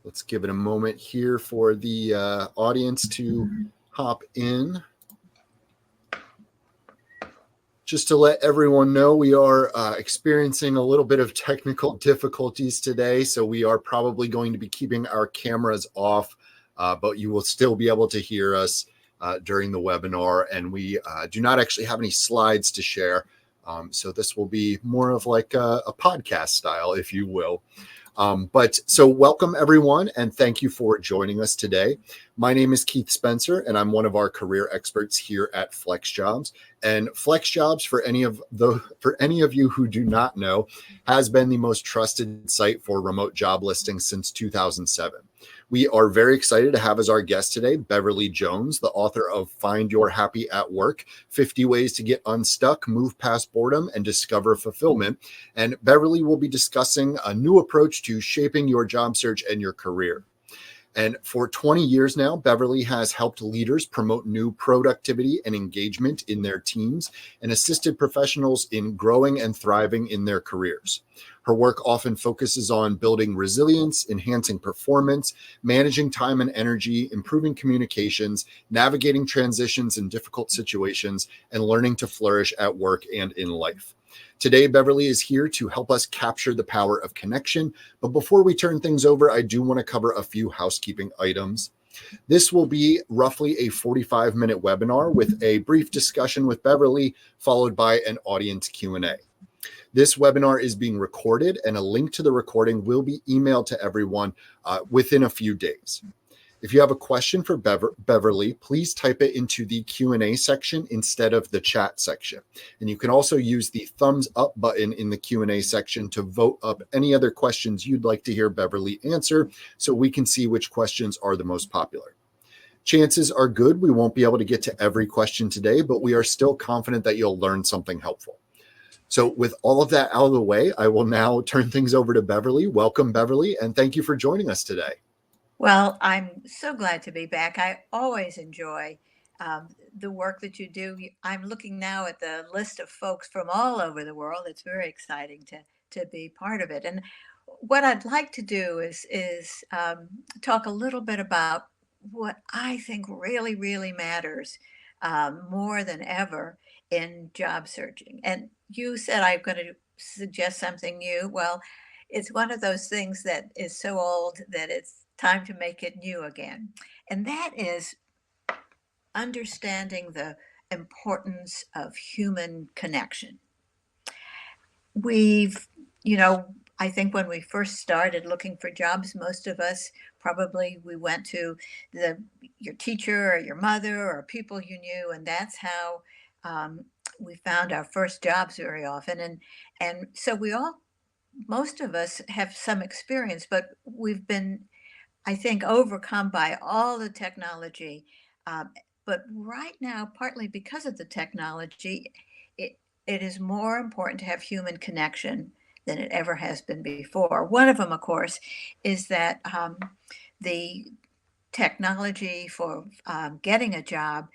Let's give it a moment here for the audience to hop in. Just to let everyone know, we are experiencing a little bit of technical difficulties today, so we are probably going to be keeping our cameras off, but you will still be able to hear us during the webinar, and we do not actually have any slides to share, so this will be more of like a podcast style, if you will. So welcome everyone, and thank you for joining us today. My name is Keith Spencer, and I'm one of our career experts here at FlexJobs. And FlexJobs, for any of you who do not know, has been the most trusted site for remote job listings since 2007. We are very excited to have as our guest today Beverly Jones, the author of Find Your Happy at Work, 50 Ways to Get Unstuck, Move Past Boredom, and Discover Fulfillment. And Beverly will be discussing a new approach to shaping your job search and your career. And for 20 years now, Beverly has helped leaders promote new productivity and engagement in their teams and assisted professionals in growing and thriving in their careers. Her work often focuses on building resilience, enhancing performance, managing time and energy, improving communications, navigating transitions in difficult situations, and learning to flourish at work and in life. Today, Beverly is here to help us capture the power of connection. But before we turn things over, I do want to cover a few housekeeping items. This will be roughly a 45-minute webinar with a brief discussion with Beverly, followed by an audience Q&A. This webinar is being recorded, and a link to the recording will be emailed to everyone within a few days. If you have a question for Beverly, please type it into the Q&A section instead of the chat section. And you can also use the thumbs up button in the Q&A section to vote up any other questions you'd like to hear Beverly answer, so we can see which questions are the most popular. Chances are good we won't be able to get to every question today, but we are still confident that you'll learn something helpful. So with all of that out of the way, I will now turn things over to Beverly. Welcome, Beverly, and thank you for joining us today. Well, I'm so glad to be back. I always enjoy the work that you do. I'm looking now at the list of folks from all over the world. It's very exciting to be part of it. And what I'd like to do is talk a little bit about what I think really, really matters more than ever in job searching. And you said I'm going to suggest something new. Well, it's one of those things that is so old that it's time to make it new again. And that is understanding the importance of human connection. I think when we first started looking for jobs, most of us probably we went to your teacher or your mother or people you knew, and that's how we found our first jobs very often. And so most of us have some experience, but we've been, I think, overcome by all the technology. But right now, partly because of the technology, it is more important to have human connection than it ever has been before. One of them, of course, is that the technology for getting a job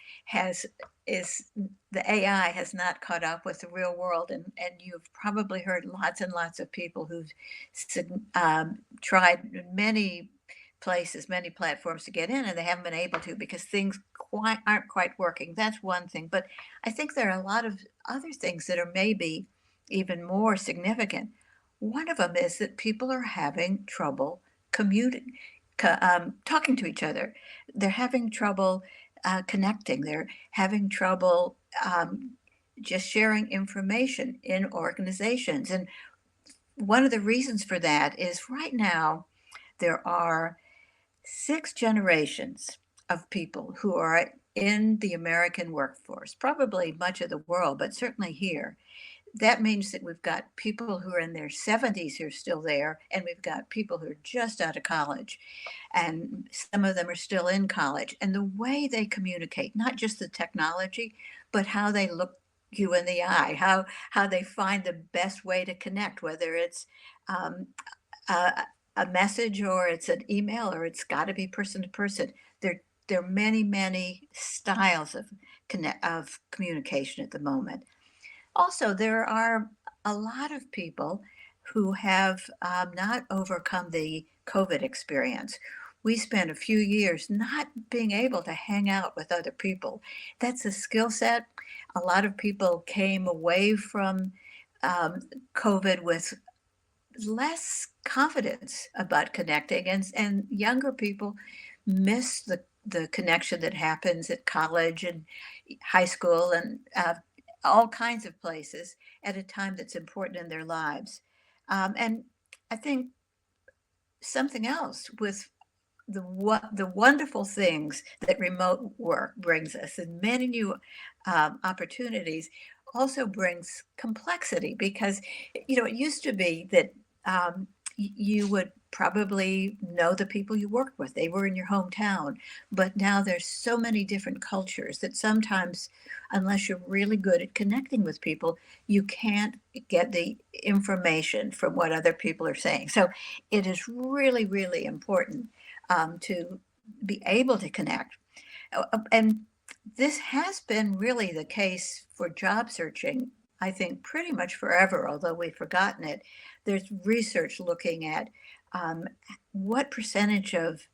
the AI has not caught up with the real world, and you've probably heard lots and lots of people who've tried many places, many platforms to get in, and they haven't been able to because things aren't quite working. That's one thing, but I think there are a lot of other things that are maybe even more significant. One of them is that people are having trouble talking to each other. They're having trouble connecting. They're having trouble just sharing information in organizations. And one of the reasons for that is right now there are 6 generations of people who are in the American workforce, probably much of the world, but certainly here. That means that we've got people who are in their 70s who are still there, and we've got people who are just out of college, and some of them are still in college. And the way they communicate, not just the technology, but how they look you in the eye, how they find the best way to connect, whether it's a message or it's an email or it's got to be person to person. There are many, many styles of communication at the moment. Also, there are a lot of people who have not overcome the COVID experience. We spent a few years not being able to hang out with other people. That's a skill set. A lot of people came away from um, COVID with less confidence about connecting, and younger people miss the connection that happens at college and high school and all kinds of places at a time that's important in their lives. And I think something else with the wonderful things that remote work brings us and many new opportunities also brings complexity because it used to be that you would probably know the people you worked with, they were in your hometown, but now there's so many different cultures that sometimes unless you're really good at connecting with people you can't get the information from what other people are saying. So it is really, really important to be able to connect. And this has been really the case for job searching, I think, pretty much forever, although we've forgotten it. There's research looking at um, what percentage of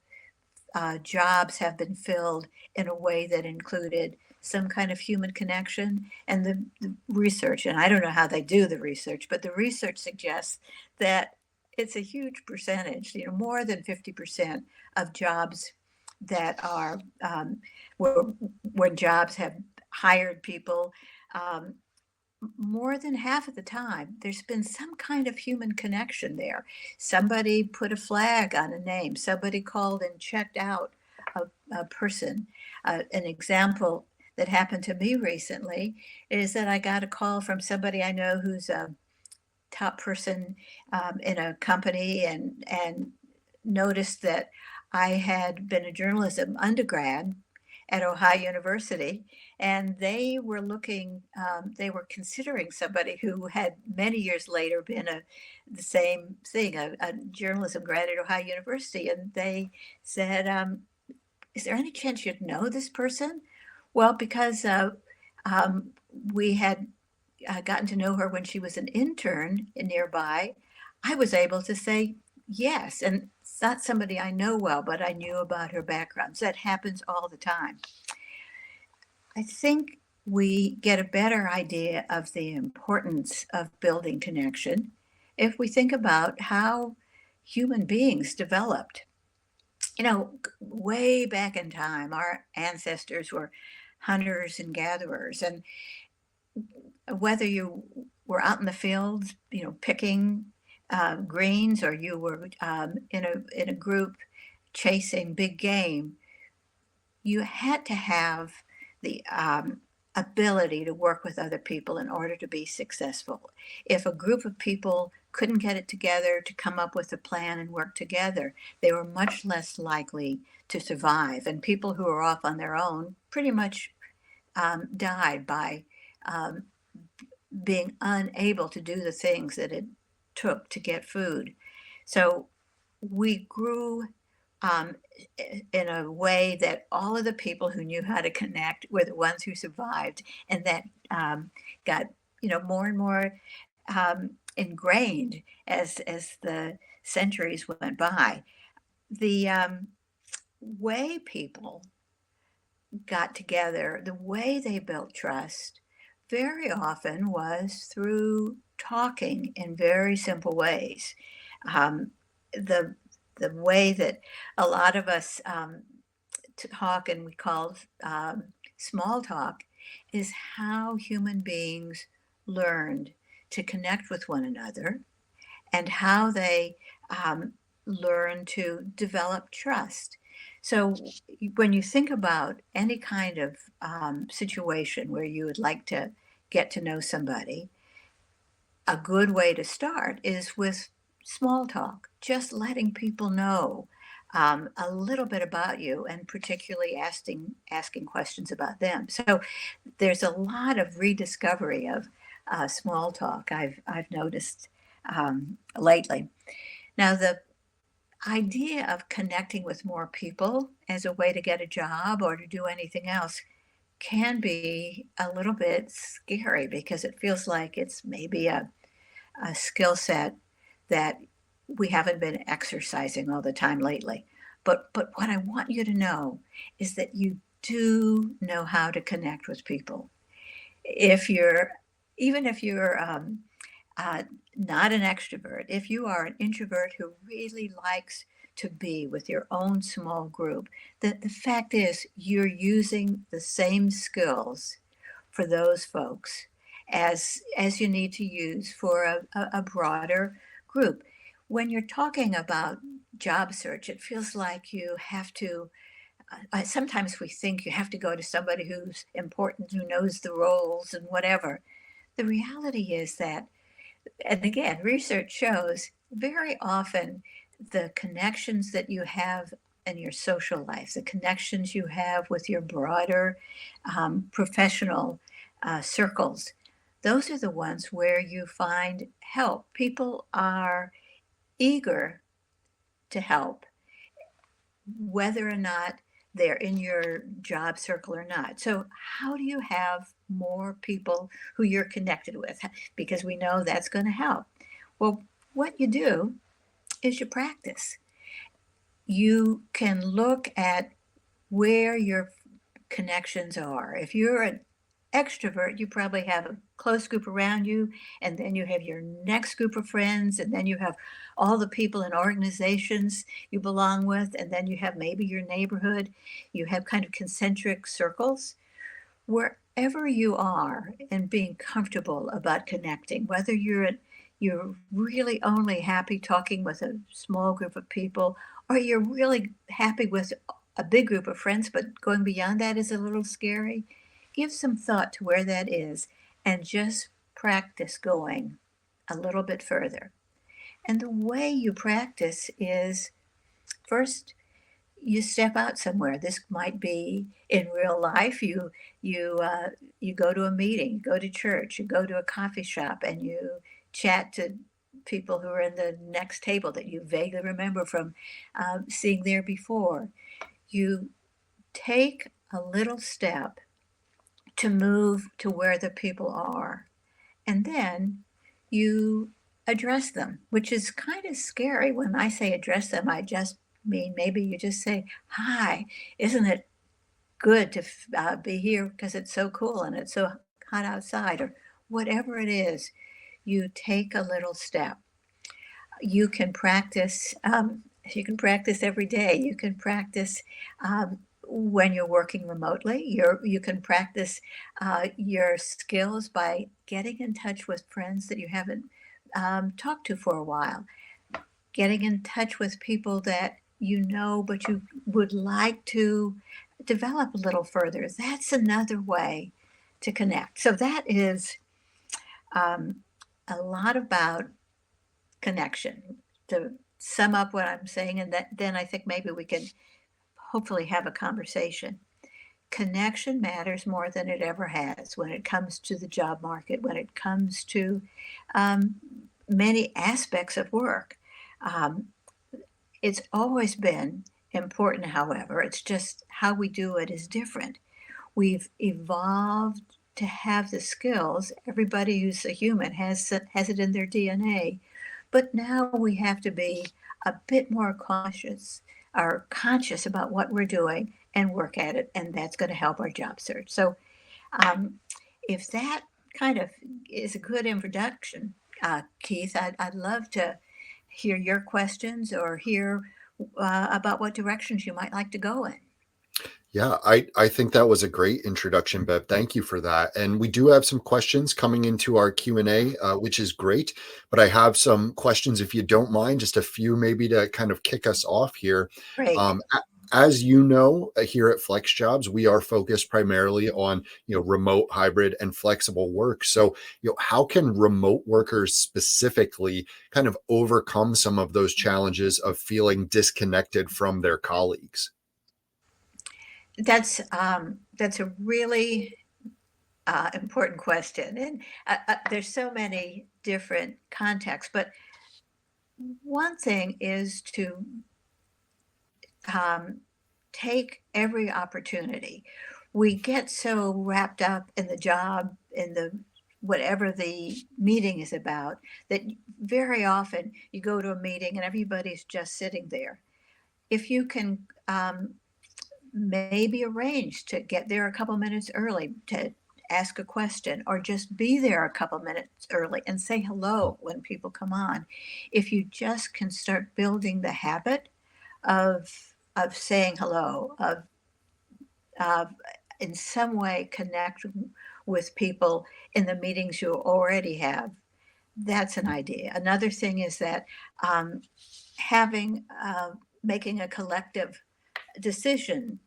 jobs have been filled in a way that included some kind of human connection. And the research, and I don't know how they do the research, but the research suggests that it's a huge percentage, more than 50% of jobs that are where, when jobs have hired people, um, more than half of the time, there's been some kind of human connection there. Somebody put a flag on a name, somebody called and checked out a person. An example that happened to me recently is that I got a call from somebody I know who's a top person in a company and noticed that I had been a journalism undergrad at Ohio University, and they were considering somebody who had many years later been the same thing, a journalism grad at Ohio University, and they said, "Is there any chance you'd know this person?" Well, because um, we had gotten to know her when she was an intern nearby, I was able to say yes. And it's not somebody I know well, but I knew about her background. So that happens all the time. I think we get a better idea of the importance of building connection if we think about how human beings developed. Way back in time, our ancestors were hunters and gatherers, and whether you were out in the fields, picking greens, or you were in a group chasing big game, you had to have the ability to work with other people in order to be successful. If a group of people couldn't get it together to come up with a plan and work together, they were much less likely to survive. And people who were off on their own pretty much died by um, being unable to do the things that it took to get food. So we grew um, in a way that all of the people who knew how to connect were the ones who survived, and that got more and more ingrained as the centuries went by. The way people got together, the way they built trust, very often was through talking in very simple ways. Um, the the way that a lot of us talk and we call small talk is how human beings learned to connect with one another and how they learn to develop trust. So, when you think about any kind of situation where you would like to get to know somebody, a good way to start is with small talk, just letting people know a little bit about you, and particularly asking questions about them. So there's a lot of rediscovery of small talk I've noticed lately. Now the idea of connecting with more people as a way to get a job or to do anything else can be a little bit scary because it feels like it's maybe a skill set that we haven't been exercising all the time lately. But what I want you to know is that you do know how to connect with people. If you're even if you're uh, not an extrovert, if you are an introvert who really likes to be with your own small group, the fact is you're using the same skills for those folks as you need to use for a broader group. When you're talking about job search, it feels like you have to. Sometimes we think you have to go to somebody who's important, who knows the roles and whatever. The reality is that, and again, research shows very often the connections that you have in your social life, the connections you have with your broader professional circles, those are the ones where you find help. People are eager to help, whether or not they're in your job circle or not. So, how do you have more people who you're connected with? Because we know that's going to help. Well, what you do is you practice. You can look at where your connections are. If you're an extrovert, you probably have a close group around you, and then you have your next group of friends, and then you have all the people in organizations you belong with, and then you have maybe your neighborhood. You have kind of concentric circles. Wherever you are and being comfortable about connecting, whether you're really only happy talking with a small group of people, or you're really happy with a big group of friends, but going beyond that is a little scary, give some thought to where that is and just practice going a little bit further. And the way you practice is first you step out somewhere. This might be in real life. You go to a meeting, you go to church, you go to a coffee shop, and you chat to people who are in the next table that you vaguely remember from seeing there before. You take a little step to move to where the people are, and then you address them, which is kind of scary. When I say address them, I just mean maybe you just say, "Hi, isn't it good to be here because it's so cool and it's so hot outside," or whatever it is. You take a little step. You can practice. You can practice every day. You can practice when you're working remotely. You can practice your skills by getting in touch with friends that you haven't talked to for a while, getting in touch with people that you know but you would like to develop a little further. That's another way to connect. So that is um, a lot about connection. To sum up what I'm saying, and that then I think maybe we can hopefully have a conversation. Connection matters more than it ever has when it comes to the job market, when it comes to um, many aspects of work. Um, it's always been important, however, it's just how we do it is different. We've evolved to have the skills. Everybody who's a human has it in their DNA. But now we have to be a bit more cautious or conscious about what we're doing and work at it, and that's going to help our job search. So, um, if that kind of is a good introduction, Keith, I'd love to hear your questions or hear about what directions you might like to go in. Yeah, I think that was a great introduction, Bev. Thank you for that. And we do have some questions coming into our Q&A, which is great. But I have some questions, if you don't mind, just a few maybe to kind of kick us off here. Great. As you know, here at FlexJobs, we are focused primarily on remote, hybrid, and flexible work. So how can remote workers specifically kind of overcome some of those challenges of feeling disconnected from their colleagues? That's a really important question, and there's so many different contexts. But one thing is to um, take every opportunity. We get so wrapped up in the job, in the whatever the meeting is about, that very often you go to a meeting and everybody's just sitting there. If you can maybe arrange to get there a couple minutes early to ask a question, or just be there a couple minutes early and say hello when people come on. If you just can start building the habit of saying hello, of in some way connect with people in the meetings you already have, that's an idea. Another thing is that um, having making a collective decision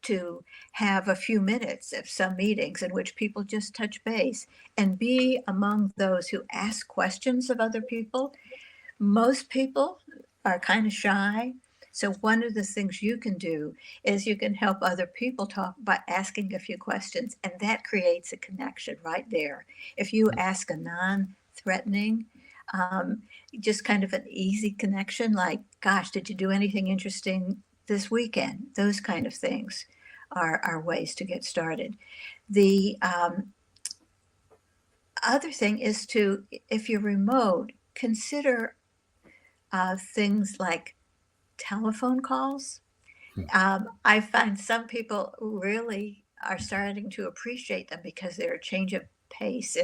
to have a few minutes of some meetings in which people just touch base and be among those who ask questions of other people. Most people are kind of shy. So, one of the things you can do is you can help other people talk by asking a few questions, and that creates a connection right there. If you ask a non threatening, um, just kind of an easy connection, like, gosh, did you do anything interesting this weekend? Those kind of things are ways to get started. The other thing is to, if you're remote, consider things like telephone calls. Hmm. I find some people really are starting to appreciate them because they're a change of pace,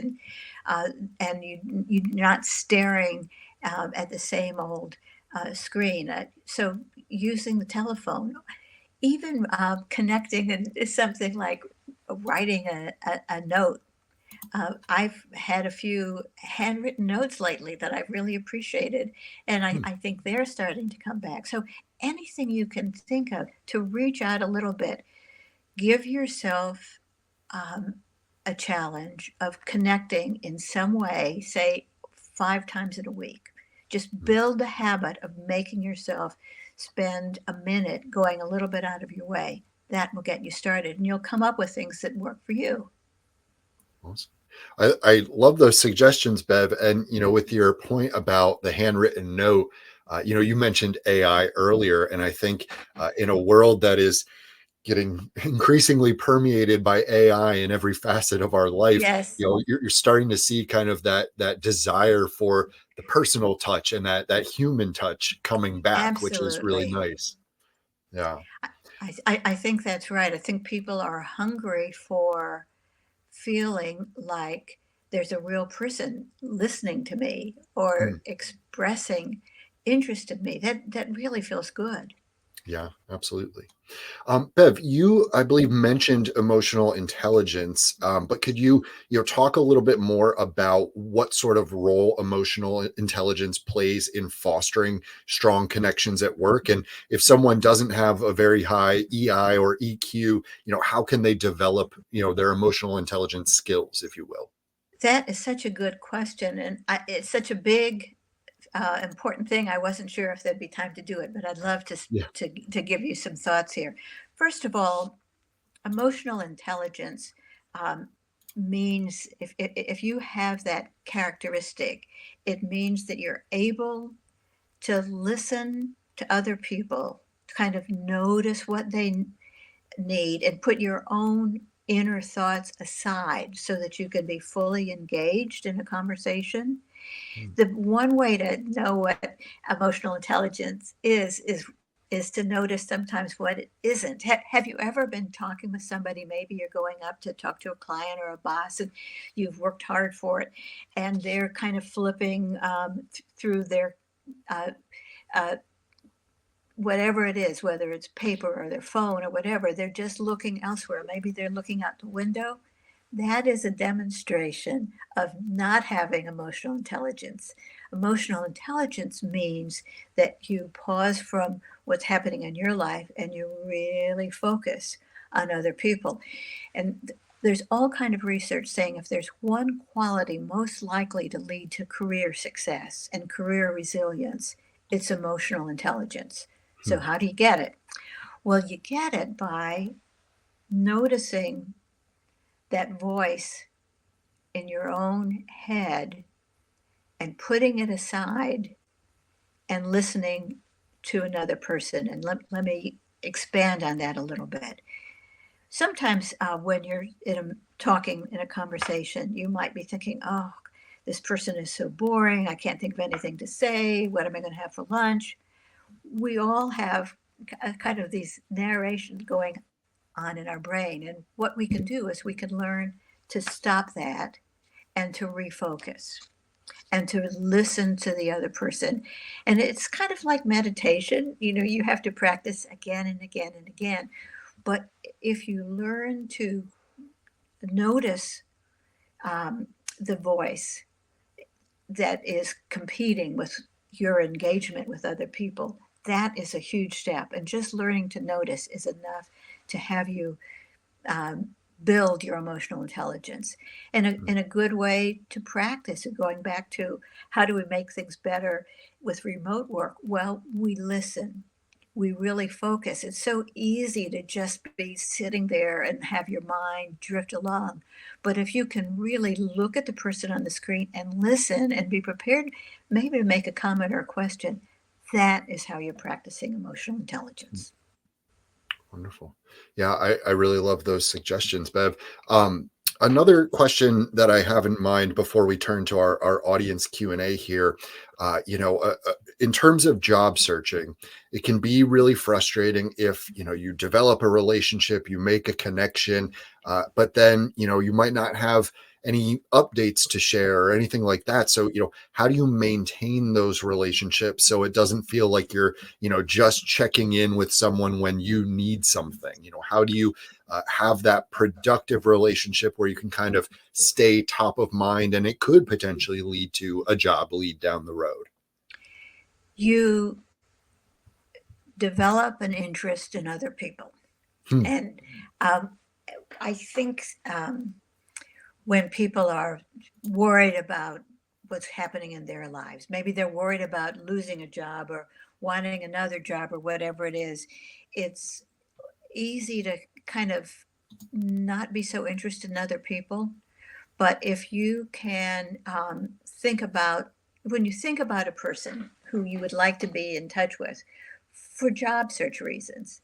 uh, and you're not staring at the same old screen. So using the telephone, even connecting, and something like writing a note. I've had a few handwritten notes lately that I've really appreciated, and Hmm. I think they're starting to come back. So anything you can think of to reach out a little bit, give yourself um, a challenge of connecting in some way, say 5 times in a week. Just Hmm. build the habit of making yourself spend a minute going a little bit out of your way. That will get you started, and you'll come up with things that work for you. Awesome. I love those suggestions, Bev. And, with your point about the handwritten note, you mentioned AI earlier. And I think in a world that is getting increasingly permeated by AI in every facet of our life, Yes, you're starting to see kind of that desire for the personal touch and that human touch coming back, which is really absolutely. nice. Yeah. I think that's right. I think people are hungry for feeling like there's a real person listening to me or Hmm. expressing interest in me. That really feels good. Yeah, absolutely. Bev, you, I believe, mentioned emotional intelligence, but could you talk a little bit more about what sort of role emotional intelligence plays in fostering strong connections at work? And if someone doesn't have a very high EI or EQ, how can they develop, their emotional intelligence skills, if you will? That is such a good question, and it's such a big, important thing. I wasn't sure if there'd be time to do it, but I'd love Yeah. to give you some thoughts here. First of all, emotional intelligence um, means if you have that characteristic, it means that you're able to listen to other people, to kind of notice what they need and put your own inner thoughts aside so that you can be fully engaged in a conversation. Mm. The one way to know what emotional intelligence is to notice sometimes what it isn't. Have you ever been talking with somebody? Maybe you're going up to talk to a client or a boss, and you've worked hard for it, and they're kind of flipping through their uh, uh, whatever it is, whether it's paper or their phone or whatever. They're just looking elsewhere. Maybe they're looking out the window. That is a demonstration of not having emotional intelligence. Emotional intelligence means that you pause from what's happening in your life and you really focus on other people. And there's all kind of research saying if there's one quality most likely to lead to career success and career resilience, it's emotional intelligence. So Hmm. how do you get it? Well, you get it by noticing that voice in your own head and putting it aside and listening to another person. And let me expand on that a little bit. Sometimes when you're talking in a conversation, you might be thinking, oh, this person is so boring. I can't think of anything to say. What am I going to have for lunch? We all have kind of these narrations going on in our brain. And what we can do is we can learn to stop that and to refocus and to listen to the other person. And it's kind of like meditation. You have to practice again and again and again. But if you learn to notice um, the voice that is competing with your engagement with other people, that is a huge step. And just learning to notice is enough to have you um, build your emotional intelligence. And a good way to practice, and going back to how do we make things better with remote work? Well, we listen. We really focus. It's so easy to just be sitting there and have your mind drift along. But if you can really look at the person on the screen and listen and be prepared, maybe to make a comment or a question, that is how you're practicing emotional intelligence. Wonderful. Yeah, I really love those suggestions, Bev. Another question that I have in mind before we turn to our audience Q&A here, in terms of job searching, it can be really frustrating if, you develop a relationship, you make a connection, but then, you might not have any updates to share or anything like that. So, how do you maintain those relationships so it doesn't feel like you're, just checking in with someone when you need something? How do you have that productive relationship where you can kind of stay top of mind and it could potentially lead to a job lead down the road? You develop an interest in other people. Hmm. And um, I think when people are worried about what's happening in their lives, maybe they're worried about losing a job or wanting another job or whatever it is, it's easy to kind of not be so interested in other people. But if you can think about, when you think about a person who you would like to be in touch with for job search reasons,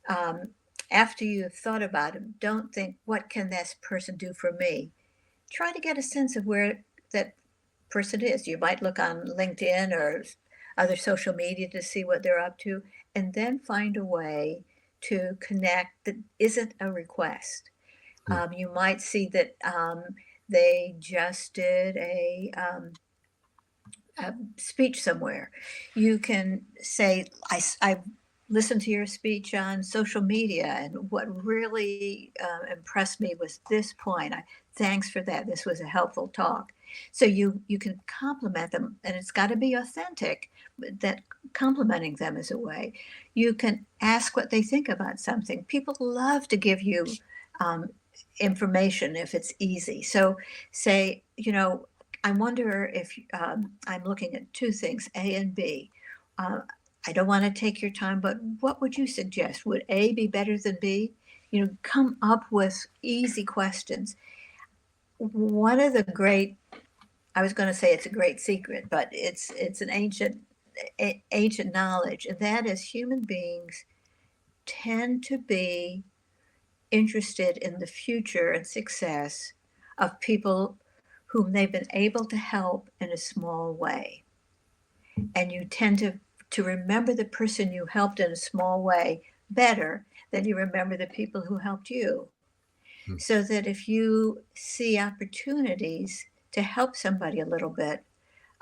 um, after you've thought about him, don't think, what can this person do for me? Try to get a sense of where that person is. You might look on LinkedIn or other social media to see what they're up to, and then find a way to connect that isn't a request. Hmm. You might see that they just did a speech somewhere. You can say, I listened to your speech on social media, and what really impressed me was this point. Thanks for that. This was a helpful talk. So you can compliment them, and it's got to be authentic. But that complimenting them is a way. You can ask what they think about something. People love to give you um, information if it's easy. So say, I wonder if I'm looking at two things, A and B. Uh, I don't want to take your time, but what would you suggest? Would A be better than B? Come up with easy questions. One of the great, I was going to say it's a great secret, but it's an ancient knowledge, and that is human beings tend to be interested in the future and success of people whom they've been able to help in a small way. And you tend to remember the person you helped in a small way better than you remember the people who helped you. Hmm. So that if you see opportunities to help somebody a little bit,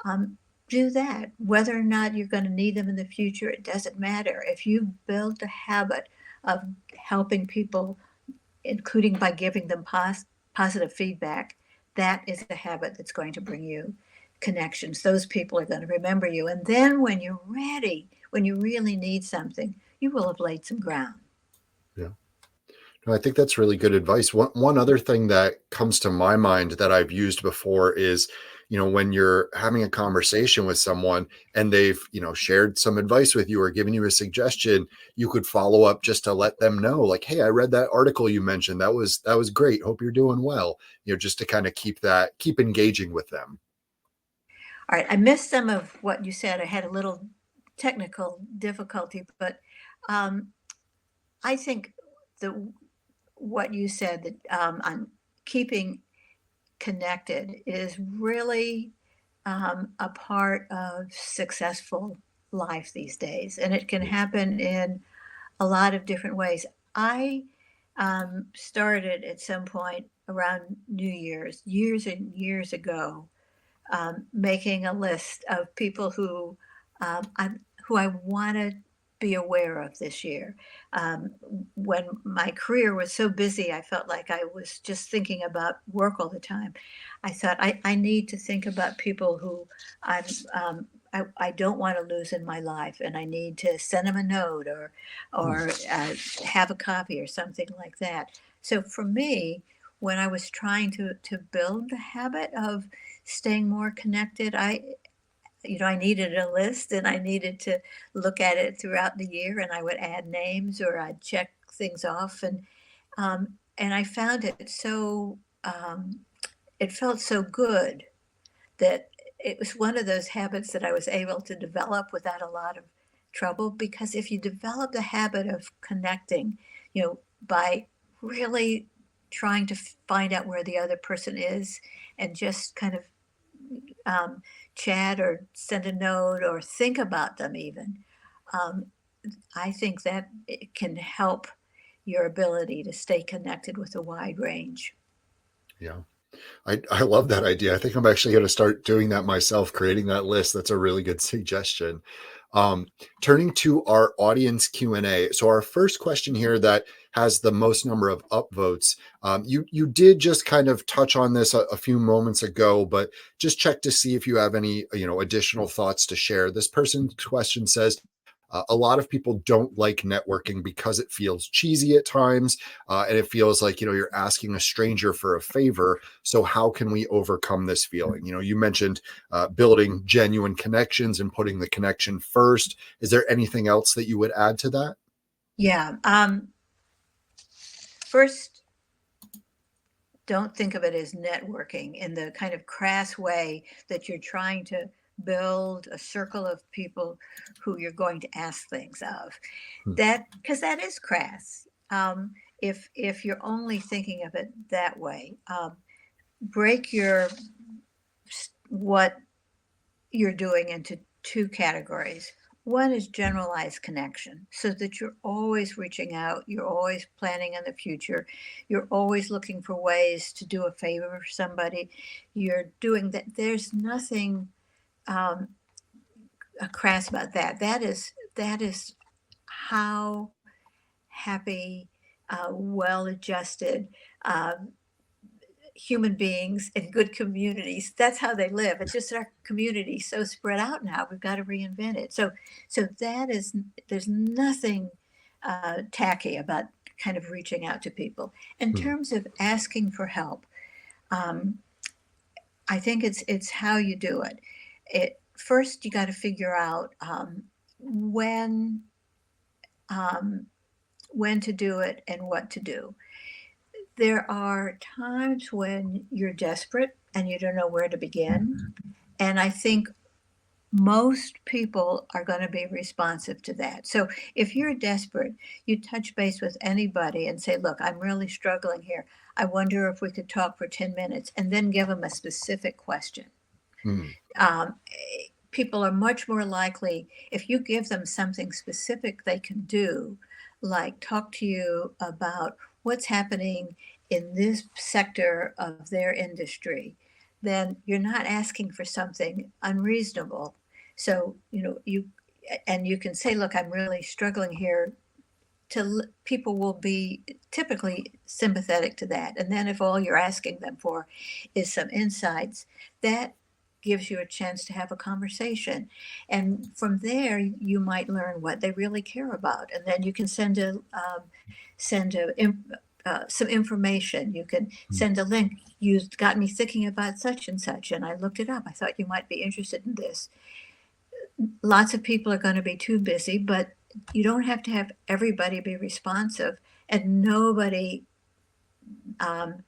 um, do that. Whether or not you're going to need them in the future, it doesn't matter. If you build a habit of helping people, including by giving them positive feedback, that is a habit that's going to bring you connections. Those people are going to remember you. And then when you're ready, when you really need something, you will have laid some ground. Yeah. No, I think that's really good advice. One other thing that comes to my mind that I've used before is, when you're having a conversation with someone and they've, shared some advice with you or given you a suggestion, you could follow up just to let them know, like, hey, I read that article you mentioned. That was great. Hope you're doing well. Just to kind of keep engaging with them. All right, I missed some of what you said. I had a little technical difficulty, but um, I think the what you said that on keeping connected is really a part of successful life these days, and it can happen in a lot of different ways. I started at some point around New Year's, years and years ago, making a list of people who I want to be aware of this year. Um, when my career was so busy, I felt like I was just thinking about work all the time. I thought I need to think about people who I'm. I don't want to lose in my life, and I need to send them a note or have a copy or something like that. So for me, when I was trying to build the habit of staying more connected, I needed a list and I needed to look at it throughout the year, and I would add names or I'd check things off, and I found it felt so good that it was one of those habits that I was able to develop without a lot of trouble. Because if you develop the habit of connecting, by really trying to find out where the other person is and just kind of um, chat or send a note or think about them even, um, I think that it can help your ability to stay connected with a wide range. Yeah. I love that idea. I think I'm actually going to start doing that myself, creating that list. That's a really good suggestion. Turning to our audience Q&A. So our first question here that has the most number of upvotes. You did just kind of touch on this a few moments ago, but just check to see if you have any additional thoughts to share. This person's question says, a lot of people don't like networking because it feels cheesy at times, and it feels like you're asking a stranger for a favor. So how can we overcome this feeling? You mentioned building genuine connections and putting the connection first. Is there anything else that you would add to that? Yeah. First, don't think of it as networking in the kind of crass way that you're trying to build a circle of people who you're going to ask things of. Hmm. That because that is crass. If you're only thinking of it that way, break your what you're doing into two categories. One is generalized connection, so that you're always reaching out, you're always planning in the future, you're always looking for ways to do a favor for somebody. You're doing that. There's nothing um, crass about that. That is how happy, well-adjusted, uh, human beings in good communities. That's how they live. It's just our community so spread out now. We've got to reinvent it. So there's nothing tacky about kind of reaching out to people. In Hmm. terms of asking for help, um, I think it's how you do it. It first you got to figure out when um, when to do it and what to do. There are times when you're desperate and you don't know where to begin. And I think most people are going to be responsive to that. So if you're desperate, you touch base with anybody and say, look, I'm really struggling here. I wonder if we could talk for 10 minutes, and then give them a specific question. Hmm. Um, People are much more likely, if you give them something specific they can do, like talk to you about what's happening in this sector of their industry, then you're not asking for something unreasonable. So, you can say, look, I'm really struggling here. People will be typically sympathetic to that. And then if all you're asking them for is some insights, that gives you a chance to have a conversation. And from there, you might learn what they really care about. And then you can send some information. You can send a link. You got me thinking about such and such, and I looked it up. I thought you might be interested in this. Lots of people are going to be too busy, but you don't have to have everybody be responsive, and nobody um,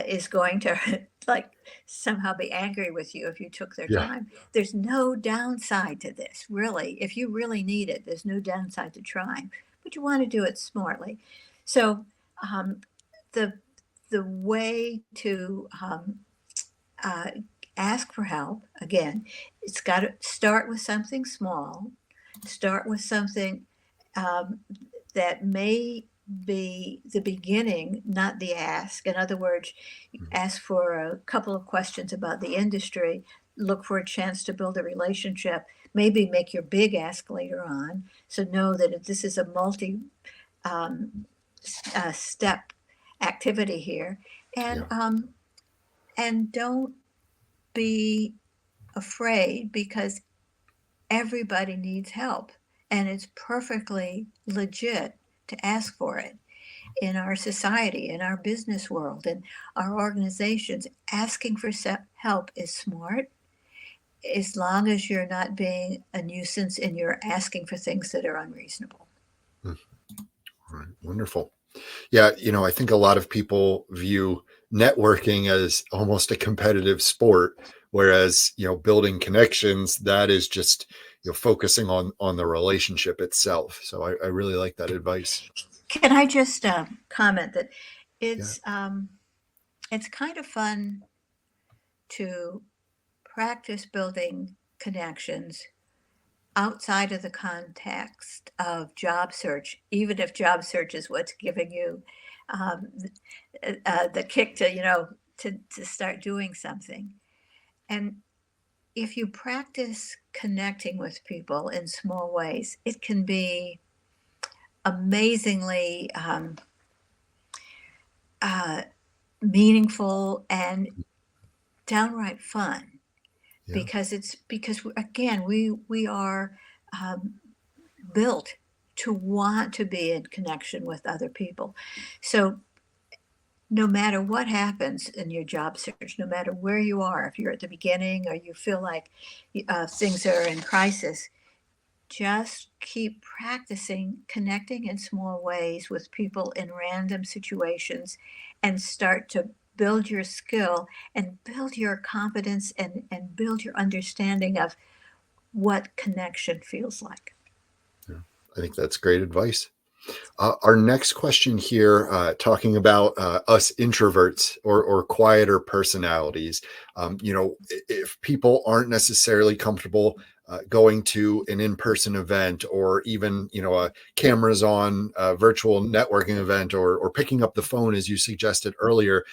is going to like somehow be angry with you if you took their Yeah. time. There's no downside to this, really. If you really need it, there's no downside to trying, but you want to do it smartly. So um, the the way to uh, ask for help, again, it's got to start with something small, start with something um, that may be the beginning, not the ask. In other words, Mhm. ask for a couple of questions about the industry, look for a chance to build a relationship, maybe make your big ask later on. So know that this is a multi um, step activity here, and Yeah. um, and don't be afraid, because everybody needs help, and it's perfectly legit to ask for it in our society, in our business world, in our organizations. Asking for help is smart, as long as you're not being a nuisance and you're asking for things that are unreasonable. Mm. All right. Wonderful. Yeah, I think a lot of people view networking as almost a competitive sport, whereas, building connections, that is just, focusing on the relationship itself. So I really like that advice. Can I just comment that Yeah. it's um, it's kind of fun to practice building connections outside of the context of job search, even if job search is what's giving you um, the kick to, to start doing something. And if you practice connecting with people in small ways, it can be amazingly uh, meaningful and downright fun, Yeah. because again, we are um, built to want to be in connection with other people. So no matter what happens in your job search, no matter where you are, if you're at the beginning or you feel like things are in crisis, just keep practicing connecting in small ways with people in random situations, and start to build your skill and build your confidence, and build your understanding of what connection feels like. Yeah. I think that's great advice. Our next question here, talking about us introverts or quieter personalities. If people aren't necessarily comfortable going to an in-person event, or even, a cameras on a virtual networking event, or picking up the phone, as you suggested earlier,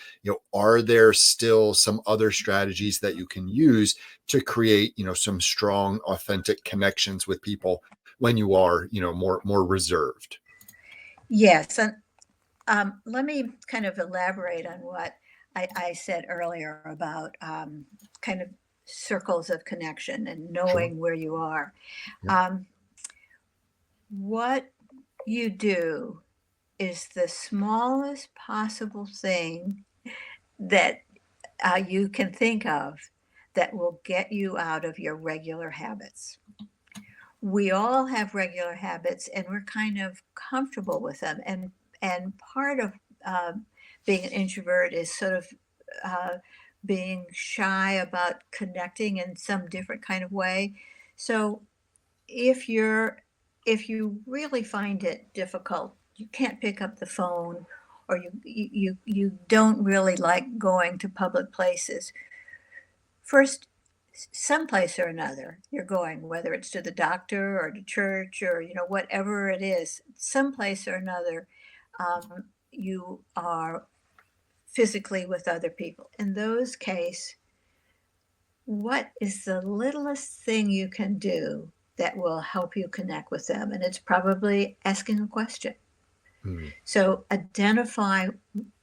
are there still some other strategies that you can use to create, some strong, authentic connections with people when you are, more reserved? Yes, and let me kind of elaborate on what I said earlier about kind of circles of connection and Sure. knowing where you are. Yeah. Um, what you do is the smallest possible thing that you can think of that will get you out of your regular habits. We all have regular habits, and we're kind of comfortable with them. And part of being an introvert is sort of uh, being shy about connecting in some different kind of way. So if you're if you really find it difficult, you can't pick up the phone, or you don't really like going to public places. First, someplace or another you're going, whether it's to the doctor or to church, or whatever it is, someplace or another, you are physically with other people. In those case, what is the littlest thing you can do that will help you connect with them? And it's probably asking a question. Mm. So identify,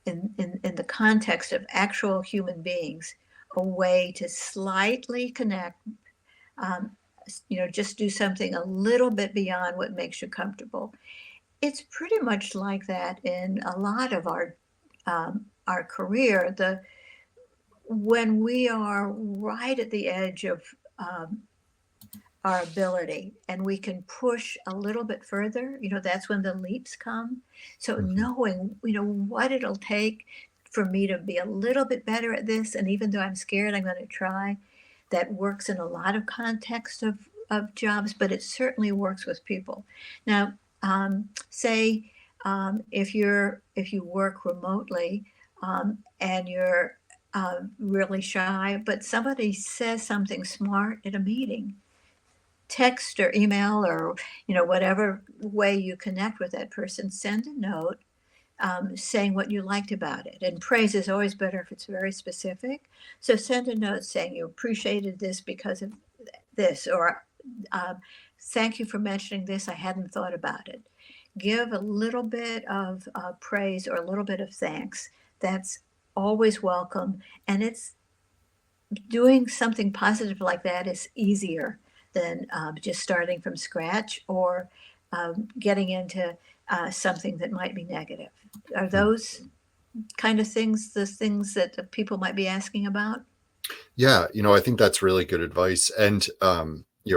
in the context of actual human beings, a way to slightly connect. um, just do something a little bit beyond what makes you comfortable. It's pretty much like that in a lot of our career. When we are right at the edge of um, our ability, and we can push a little bit further, that's when the leaps come. So Mhm. knowing, what it'll take for me to be a little bit better at this, and even though I'm scared, I'm going to try. That works in a lot of contexts of jobs, but it certainly works with people. Now, say If you work remotely, and you're really shy, but somebody says something smart at a meeting, text or email or whatever way you connect with that person, send a note saying what you liked about it. And praise is always better if it's very specific. So send a note saying you appreciated this because of this, or um, thank you for mentioning this. I hadn't thought about it. Give a little bit of praise or a little bit of thanks. That's always welcome. And it's doing something positive like that is easier than just starting from scratch or getting into something that might be negative. Are those kind of things the things that people might be asking about? Yeah, I think that's really good advice. And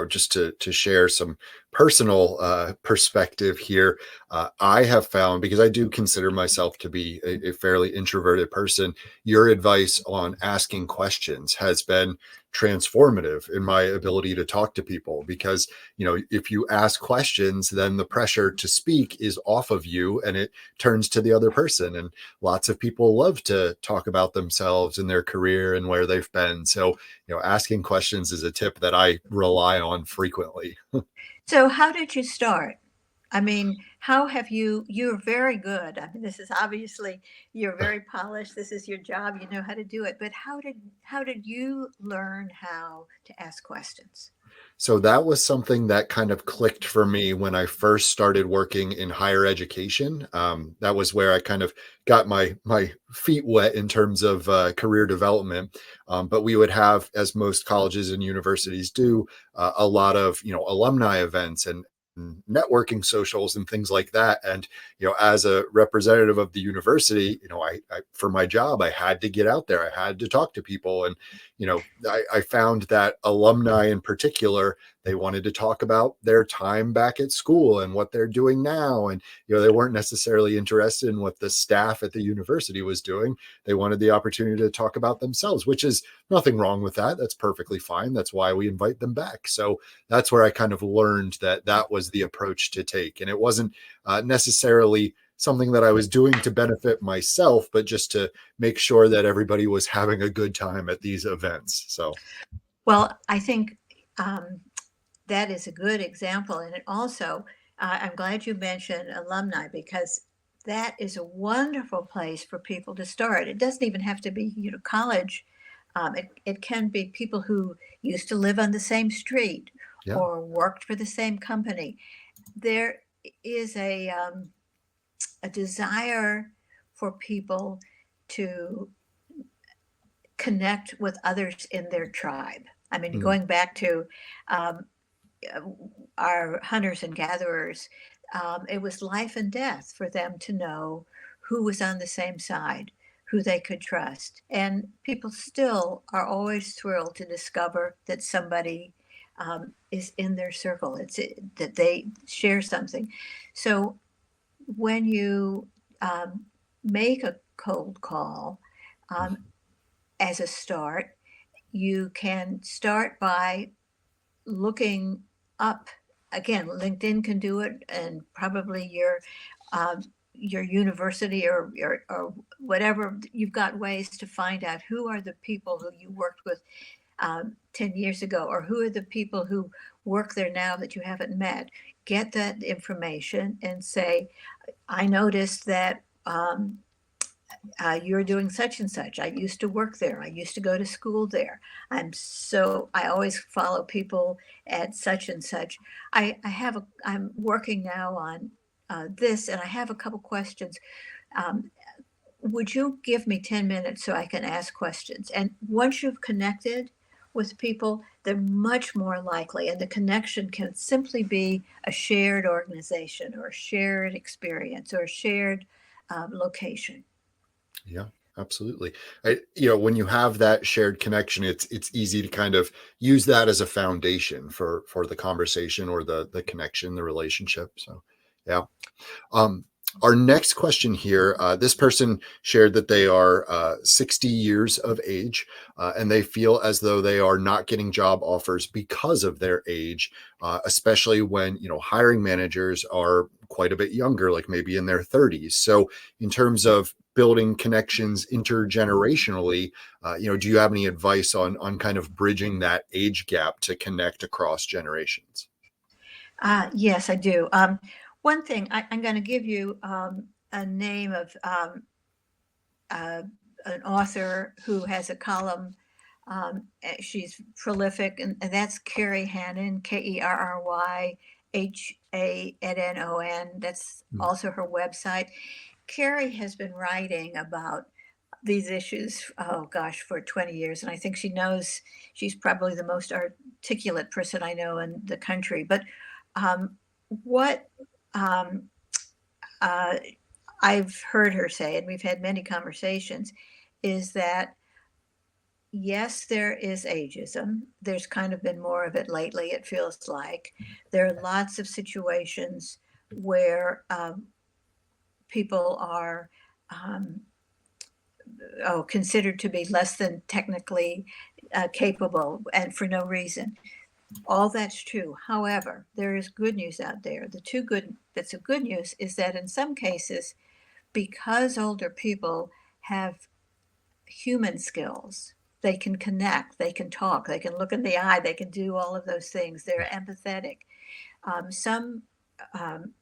just to share some personal perspective here, I have found, because I do consider myself to be a fairly introverted person, your advice on asking questions has been transformative in my ability to talk to people. Because if you ask questions, then the pressure to speak is off of you and it turns to the other person. And lots of people love to talk about themselves and their career and where they've been. So, asking questions is a tip that I rely on frequently. So how did you start? I mean, how have you're very good. I mean, this is obviously, you're very polished. This is your job. You know how to do it. But how did you learn how to ask questions? So that was something that kind of clicked for me when I first started working in higher education. That was where I kind of got my feet wet in terms of career development. But we would have, as most colleges and universities do, a lot of alumni events and networking socials and things like that. And as a representative of the university, I for my job I had to get out there. I had to talk to people, and I found that alumni in particular, they wanted to talk about their time back at school and what they're doing now. And, they weren't necessarily interested in what the staff at the university was doing. They wanted the opportunity to talk about themselves, which is nothing wrong with that. That's perfectly fine. That's why we invite them back. So that's where I kind of learned that that was the approach to take. And it wasn't necessarily something that I was doing to benefit myself, but just to make sure that everybody was having a good time at these events. So, Well, I think um, that is a good example. And it also, I'm glad you mentioned alumni because that is a wonderful place for people to start. It doesn't even have to be, college. It can be people who used to live on the same street yeah. or worked for the same company. There is a desire for people to connect with others in their tribe. I mean, Mm, going back to um, our hunters and gatherers, it was life and death for them to know who was on the same side, who they could trust. And people still are always thrilled to discover that somebody is in their circle. That they share something. So when you make a cold call um, as a start, you can start by looking up. Again, LinkedIn can do it, and probably your university or whatever. You've got ways to find out who are the people who you worked with 10 years ago, or who are the people who work there now that you haven't met. Get that information and say, I noticed that you're doing such and such. I used to work there. I used to go to school there. I always follow people at such and such. I'm working now on this, and I have a couple questions. Um, would you give me 10 minutes so I can ask questions? And once you've connected with people, they're much more likely, and the connection can simply be a shared organization or a shared experience or a shared location. yeah, absolutely. When you have that shared connection, it's easy to kind of use that as a foundation for the conversation or the connection, the relationship. So, yeah. Um, Our next question here, this person shared that they are 60 years of age and they feel as though they are not getting job offers because of their age, especially when, hiring managers are quite a bit younger, like maybe in their 30s. So in terms of building connections intergenerationally, do you have any advice on kind of bridging that age gap to connect across generations? Yes, I do. One thing, I'm going to give you a name of uh, an author who has a column. She's prolific, and that's Carrie Hannon, KerryHannon. That's Hmm. also her website. Carrie has been writing about these issues, oh gosh, for 20 years. And I think she knows, she's probably the most articulate person I know in the country. But um, what um, uh, I've heard her say, and we've had many conversations, is that yes, there is ageism. There's kind of been more of it lately, it feels like. There are lots of situations where people are um, considered to be less than technically capable and for no reason. All that's true. However, there is good news out there. The two good bits of good news is that in some cases, because older people have human skills, they can connect, they can talk, they can look in the eye, they can do all of those things. They're empathetic. Some um,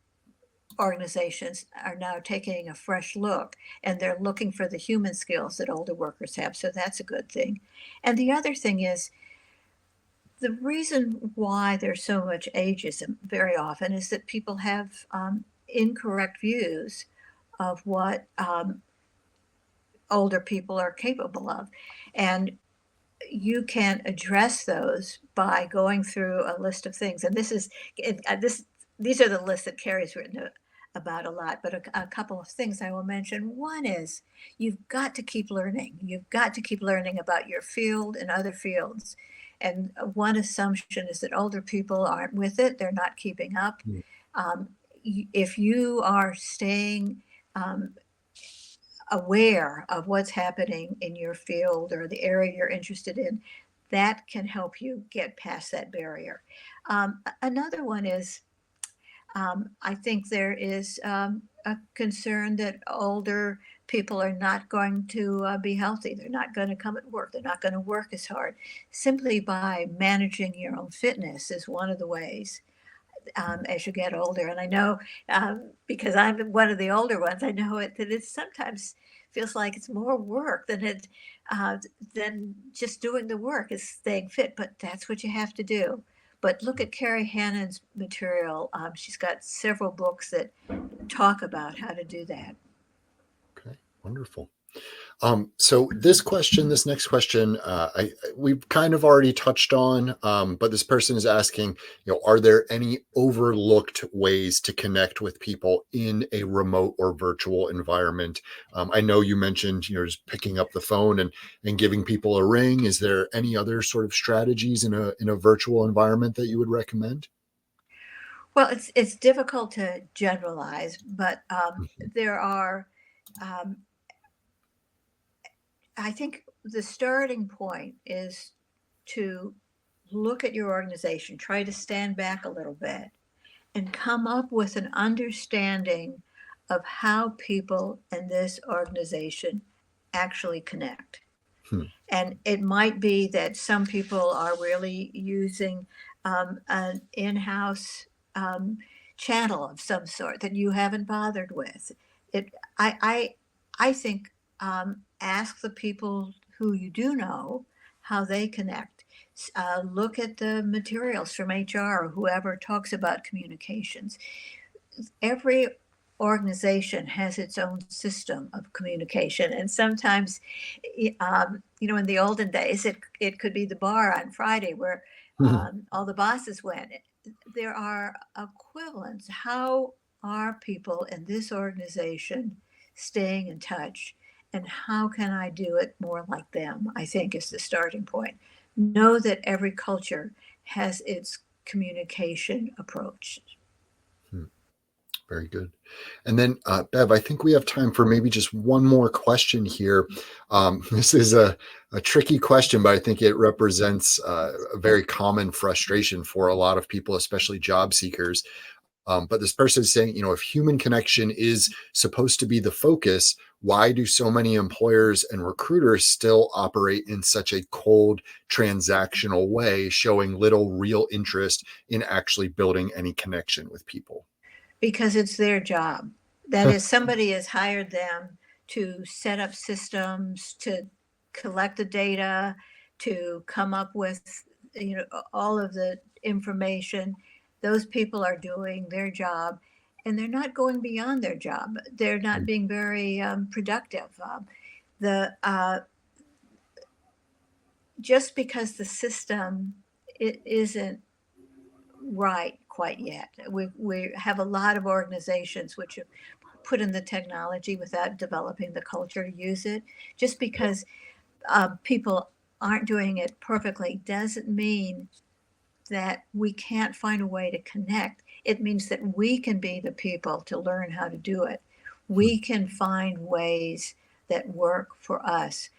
organizations are now taking a fresh look and they're looking for the human skills that older workers have. So that's a good thing. And the other thing is the reason why there's so much ageism very often is that people have incorrect views of what older people are capable of. And you can address those by going through a list of things. And these are the lists that Carrie's written about a lot, but a couple of things I will mention. One is you've got to keep learning. You've got to keep learning about your field and other fields. And one assumption is that older people aren't with it, they're not keeping up. Hmm. Um, if you are staying um, aware of what's happening in your field or the area you're interested in, that can help you get past that barrier. Another one is I think there is a concern that older people are not going to be healthy. They're not going to come at work. They're not going to work as hard. Simply by managing your own fitness is one of the ways as you get older. And I know because I'm one of the older ones, I know that it sometimes feels like it's more work uh, than just doing the work is staying fit. But that's what you have to do. But look at Carrie Hannon's material. She's got several books that talk about how to do that. Okay, wonderful. So this next question, we've kind of already touched on, but this person is asking, are there any overlooked ways to connect with people in a remote or virtual environment? I know you mentioned, just picking up the phone and giving people a ring. Is there any other sort of strategies in a virtual environment that you would recommend? Well, it's difficult to generalize, but Mhm. there are. Um, I think the starting point is to look at your organization, try to stand back a little bit, and come up with an understanding of how people in this organization actually connect. Hmm. And it might be that some people are really using an in house channel of some sort that you haven't bothered with. It, I, I, I think ask the people who you do know how they connect. Look at the materials from HR or whoever talks about communications. Every organization has its own system of communication, and sometimes in the olden days it could be the bar on Friday where all the bosses went. There are equivalents. How are people in this organization staying in touch, and how can I do it more like them? I think is the starting point. Know that every culture has its communication approach. Hmm. Very good. And then, Bev, I think we have time for maybe just one more question here. This is a tricky question, but I think it represents a very common frustration for a lot of people, especially job seekers. But this person is saying, if human connection is supposed to be the focus, why do so many employers and recruiters still operate in such a cold, transactional way, showing little real interest in actually building any connection with people? Because it's their job. That is, somebody has hired them to set up systems, to collect the data, to come up with, all of the information. Those people are doing their job, and they're not going beyond their job. They're not being very productive. The Just because the system it isn't right quite yet. We have a lot of organizations which have put in the technology without developing the culture to use it. Just because people aren't doing it perfectly doesn't mean that we can't find a way to connect. It means that we can be the people to learn how to do it. We can find ways that work for us.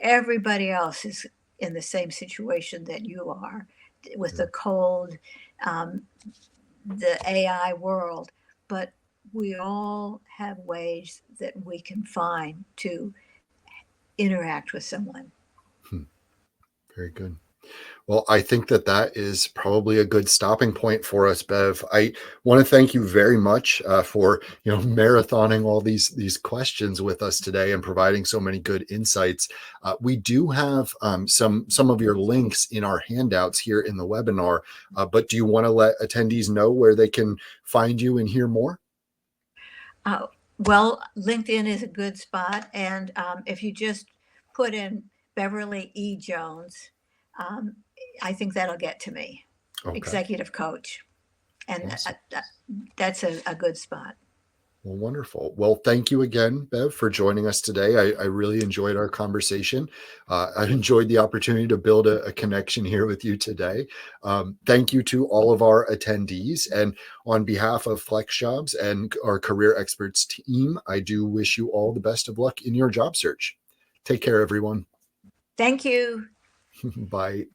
Everybody else is in the same situation that you are with the cold, um, the AI world, but we all have ways that we can find to interact with someone. Very good. Well, I think that is probably a good stopping point for us, Bev. I want to thank you very much for marathoning all these questions with us today and providing so many good insights. We do have some of your links in our handouts here in the webinar, but do you want to let attendees know where they can find you and hear more? Well, LinkedIn is a good spot, and if you just put in Beverly E. Jones, um, I think that'll get to me. Okay. Executive coach, and Awesome. that's a good spot. Well, wonderful. Well, thank you again, Bev, for joining us today. I really enjoyed our conversation. I enjoyed the opportunity to build a connection here with you today. Thank you to all of our attendees. And on behalf of FlexJobs and our Career Experts team, I do wish you all the best of luck in your job search. Take care, everyone. Thank you. Bye.